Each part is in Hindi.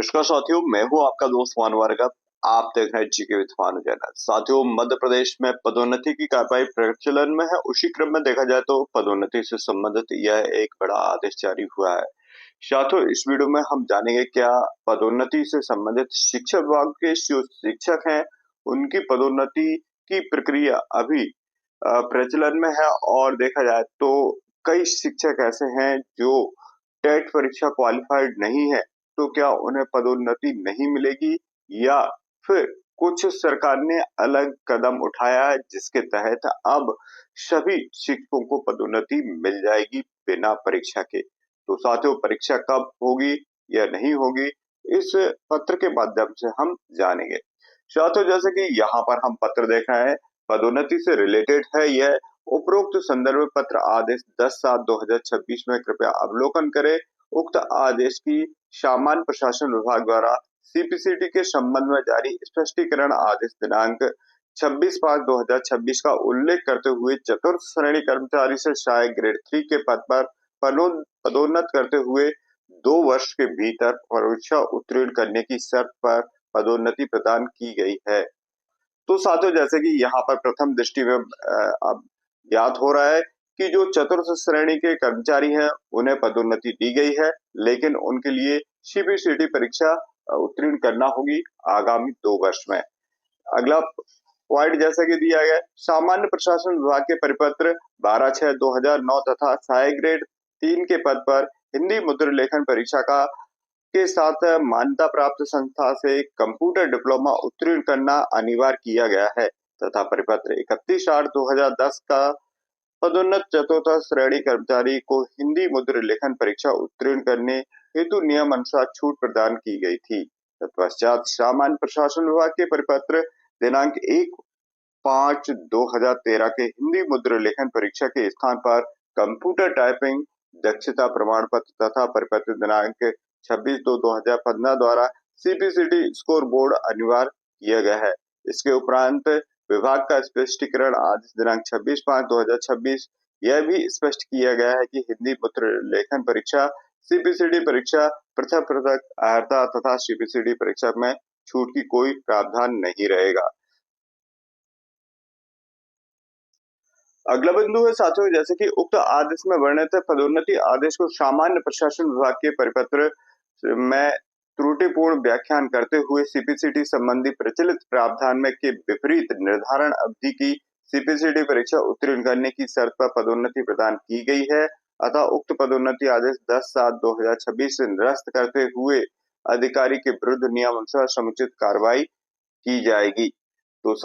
नमस्कार साथियों, मैं हूं आपका दोस्त भानु वर्गव। आप देख रहे हैं जीके विद भानु चैनल। साथियों, मध्य प्रदेश में पदोन्नति की कार्रवाई प्रचलन में है। उसी क्रम में देखा जाए तो पदोन्नति से संबंधित यह एक बड़ा आदेश जारी हुआ है। साथियों, इस वीडियो में हम जानेंगे क्या पदोन्नति से संबंधित शिक्षा विभाग के जो शिक्षक हैं उनकी पदोन्नति की प्रक्रिया अभी प्रचलन में है। और देखा जाए तो कई शिक्षक ऐसे हैं जो टेट परीक्षा क्वालिफाइड नहीं है, तो क्या उन्हें पदोन्नति नहीं मिलेगी, या फिर कुछ सरकार ने अलग कदम उठाया है जिसके तहत अब सभी शिक्षकों को पदोन्नति मिल जाएगी बिना परीक्षा के। तो साथियों, परीक्षा कब होगी या नहीं होगी, इस पत्र के माध्यम से हम जानेंगे। साथियों, जैसे कि यहाँ पर हम पत्र देख रहे हैं, पदोन्नति से रिलेटेड है यह। उपरोक्त संदर्भ पत्र आदेश 10/7/2026 में कृपया अवलोकन करें। उक्त आदेश की सामान्य प्रशासन विभाग द्वारा सीपीसीटी के संबंध में जारी स्पष्टीकरण आदेश दिनांक 26/5/2026 का उल्लेख करते हुए चतुर्थ श्रेणी कर्मचारी से सहायक ग्रेड 3 के पद पर पदोन्नत करते हुए 2 वर्ष के भीतर परीक्षा उत्तीर्ण करने की शर्त पर पदोन्नति प्रदान की गई है। तो साथियों, जैसे कि यहाँ पर प्रथम दृष्टि में अब ज्ञात हो रहा है कि जो चतुर्थ श्रेणी के कर्मचारी हैं उन्हें पदोन्नति दी गई है, लेकिन उनके लिए सीपीसीटी परीक्षा उत्तीर्ण करना होगी आगामी 2 वर्ष में। अगला पॉइंट जैसा कि दिया गया, सामान्य प्रशासन विभाग के परिपत्र 12/6/2009 तथा सहायक ग्रेड 3 के पद पर हिंदी मुद्रण लेखन परीक्षा के साथ मान्यता प्राप्त संस्था से कंप्यूटर डिप्लोमा उत्तीर्ण करना अनिवार्य किया गया है तथा परिपत्र 31/8/2010 का पदोन्नत चतुर्थ श्रेणी कर्मचारी को हिंदी मुद्रण लेखन परीक्षा उत्तीर्ण करने हेतु नियम अनुसार छूट प्रदान की गई थी। तत्पश्चात सामान्य प्रशासन विभाग के परिपत्र दिनांक 1/5/2013 के हिंदी मुद्रण लेखन परीक्षा के स्थान पर कंप्यूटर टाइपिंग दक्षता प्रमाण पत्र तथा परिपत्र दिनांक 26/2/2015 द्वारा सीपीसीटी स्कोर बोर्ड अनिवार्य किया गया है। इसके उपरांत विभाग का स्पष्टीकरण आदेश दिनांक 26/5/2026 यह भी स्पष्ट किया गया है कि हिंदी मुद्रण लेखन परीक्षा, सीपीसीटी परीक्षा, पृथक पृथक अर्हता तथा सीपीसीटी परीक्षा में छूट की कोई प्रावधान नहीं रहेगा। अगला बिंदु है साथियों, जैसे कि उक्त आदेश में वर्णित पदोन्नति आदेश को सामान्य प्रशासन विभाग के परिपत्र में त्रुटिपूर्ण व्याख्यान करते हुए सीपीसीटी संबंधी प्रचलित प्रावधान में के विपरीत निर्धारण अवधि की सीपीसीटी परीक्षा उत्तीर्ण करने की शर्त पर पदोन्नति प्रदान की गई है। अतः उक्त पदोन्नति आदेश 10/7/2026 से निरस्त करते हुए अधिकारी के विरुद्ध नियमानुसार समुचित कार्रवाई की जाएगी। तो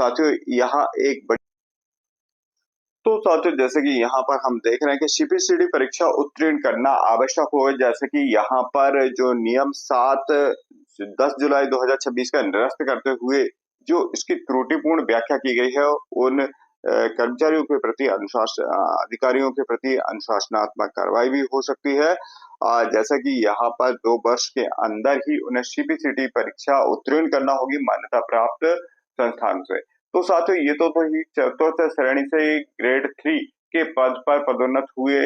साथियों, जैसे कि यहाँ पर हम देख रहे हैं कि सीपीसीटी परीक्षा उत्तीर्ण करना आवश्यक होगा। जैसे कि यहाँ पर जो नियम 10 जुलाई 2026 का निरस्त करते हुए जो इसकी त्रुटिपूर्ण व्याख्या की गई है, उन कर्मचारियों के प्रति अधिकारियों के प्रति अनुशासनात्मक कार्रवाई भी हो सकती है। जैसा कि यहाँ पर 2 वर्ष के अंदर ही उन्हें सीपीसीटी परीक्षा उत्तीर्ण करना होगी मान्यता प्राप्त संस्थान से। तो साथियों, ये तो ही चतुर्थ श्रेणी से ग्रेड 3 के पद पर पदोन्नत हुए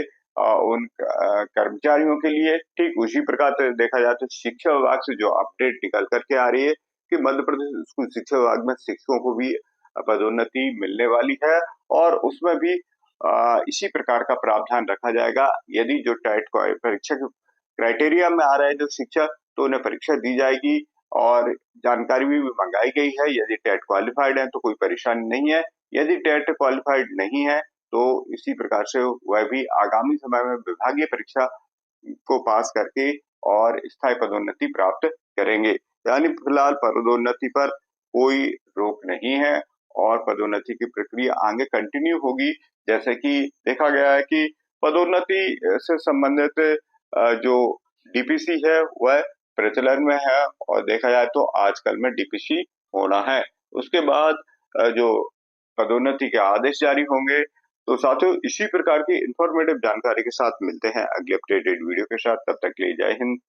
उन कर्मचारियों के लिए। ठीक उसी प्रकार से देखा जाए तो शिक्षा विभाग से जो अपडेट निकल करके आ रही है कि मध्य प्रदेश स्कूल शिक्षा विभाग में शिक्षकों को भी पदोन्नति मिलने वाली है, और उसमें भी इसी प्रकार का प्रावधान रखा जाएगा। यदि जो टेट परीक्षा के क्राइटेरिया में आ रहे हैं जो शिक्षक, तो उन्हें परीक्षा दी जाएगी। और जानकारी भी मंगाई गई है, यदि टेट क्वालिफाइड है तो कोई परेशानी नहीं है, यदि टेट क्वालिफाइड नहीं है तो इसी प्रकार से वह भी आगामी समय में विभागीय परीक्षा को पास करके और स्थायी पदोन्नति प्राप्त करेंगे। यानी फिलहाल पदोन्नति पर कोई रोक नहीं है और पदोन्नति की प्रक्रिया आगे कंटिन्यू होगी। जैसे कि देखा गया है कि पदोन्नति से संबंधित जो डीपीसी है वह प्रचलन में है, और देखा जाए तो आजकल में डीपीसी होना है। उसके बाद जो पदोन्नति के आदेश जारी होंगे। तो साथियों, इसी प्रकार की इंफॉर्मेटिव जानकारी के साथ मिलते हैं अगले अपडेटेड वीडियो के साथ। तब तक के लिए जय हिंद।